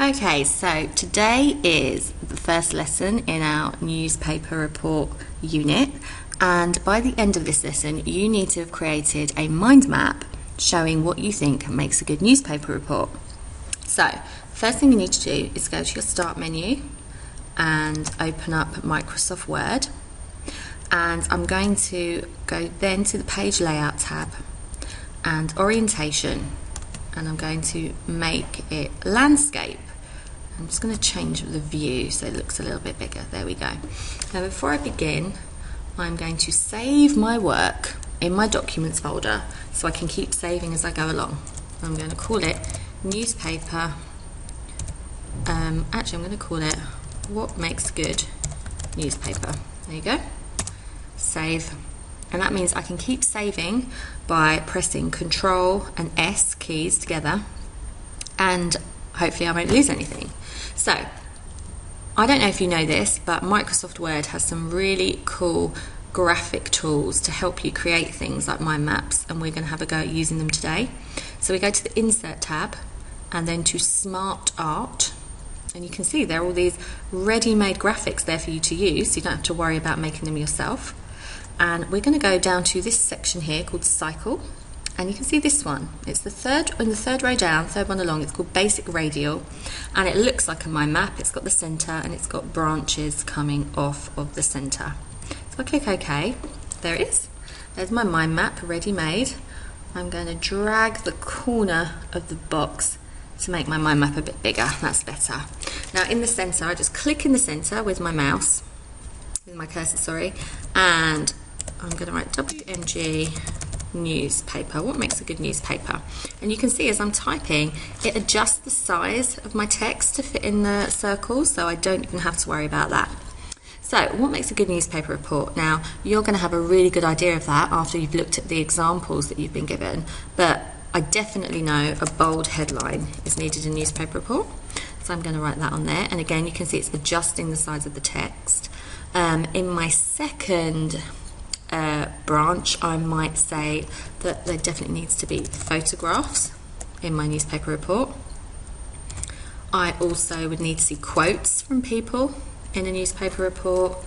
Okay, so today is the first lesson in our newspaper report unit, and by the end of this lesson you need to have created a mind map showing what you think makes a good newspaper report. So first thing you need to do is go to your start menu and open up Microsoft Word, and I'm going to go then to the page layout tab and orientation, and I'm going to make it landscape. I'm just going to change the view so it looks a little bit bigger. There we go. Now before I begin, I'm going to save my work in my documents folder so I can keep saving as I go along. I'm going to call it newspaper. Actually, I'm going to call it what makes good newspaper. There you go. Save. And that means I can keep saving by pressing Control and S keys together, and hopefully I won't lose anything. So I don't know if you know this, but Microsoft Word has some really cool graphic tools to help you create things like mind maps, and we're going to have a go at using them today. So we go to the Insert tab and then to Smart Art, and you can see there are all these ready-made graphics there for you to use, so you don't have to worry about making them yourself. And we're going to go down to this section here called Cycle, and you can see this one. It's the third row down, third one along. It's called Basic Radial, and it looks like a mind map. It's got the centre and it's got branches coming off of the centre. So I click OK. There it is. There's my mind map ready made. I'm going to drag the corner of the box to make my mind map a bit bigger. That's better. Now in the centre, I just click in the centre with my mouse, with my cursor, sorry, and I'm going to write WMG newspaper. What makes a good newspaper? And you can see as I'm typing, it adjusts the size of my text to fit in the circles, so I don't even have to worry about that. So what makes a good newspaper report? Now you're going to have a really good idea of that after you've looked at the examples that you've been given, but I definitely know a bold headline is needed in a newspaper report, so I'm going to write that on there. And again, you can see it's adjusting the size of the text. In my second branch, I might say that there definitely needs to be photographs in my newspaper report. I also would need to see quotes from people in a newspaper report,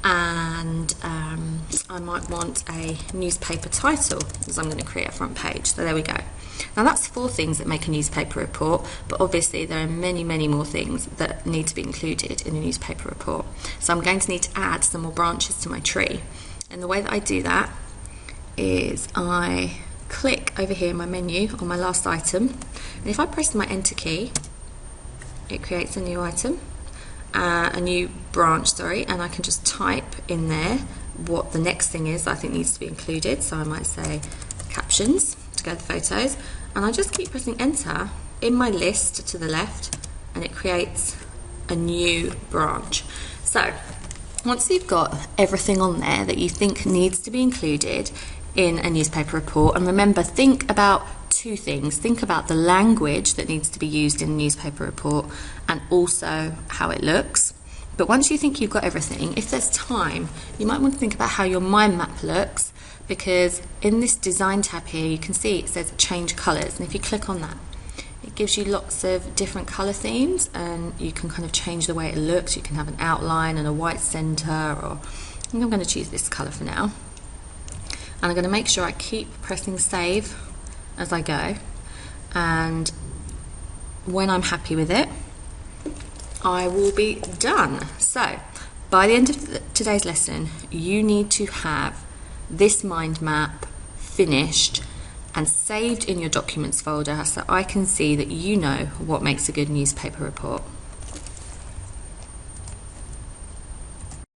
and I might want a newspaper title, as I'm going to create a front page. So there we go. Now that's 4 things that make a newspaper report, but obviously there are many, many more things that need to be included in a newspaper report. So I'm going to need to add some more branches to my tree. And the way that I do that is I click over here in my menu on my last item, and if I press my enter key, it creates a new item, a new branch, sorry, and I can just type in there what the next thing is that I think needs to be included. So I might say captions to go with the photos, and I just keep pressing enter in my list to the left, and it creates a new branch. So once you've got everything on there that you think needs to be included in a newspaper report, and remember, think about 2 things. Think about the language that needs to be used in a newspaper report, and also how it looks. But once you think you've got everything, if there's time, you might want to think about how your mind map looks, because in this design tab here, you can see it says change colours, and if you click on that, it gives you lots of different colour themes, and you can kind of change the way it looks. You can have an outline and a white centre, or I think I'm going to choose this colour for now. And I'm going to make sure I keep pressing save as I go, and when I'm happy with it, I will be done. So by the end of today's lesson, you need to have this mind map finished and saved in your documents folder so I can see that you know what makes a good newspaper report.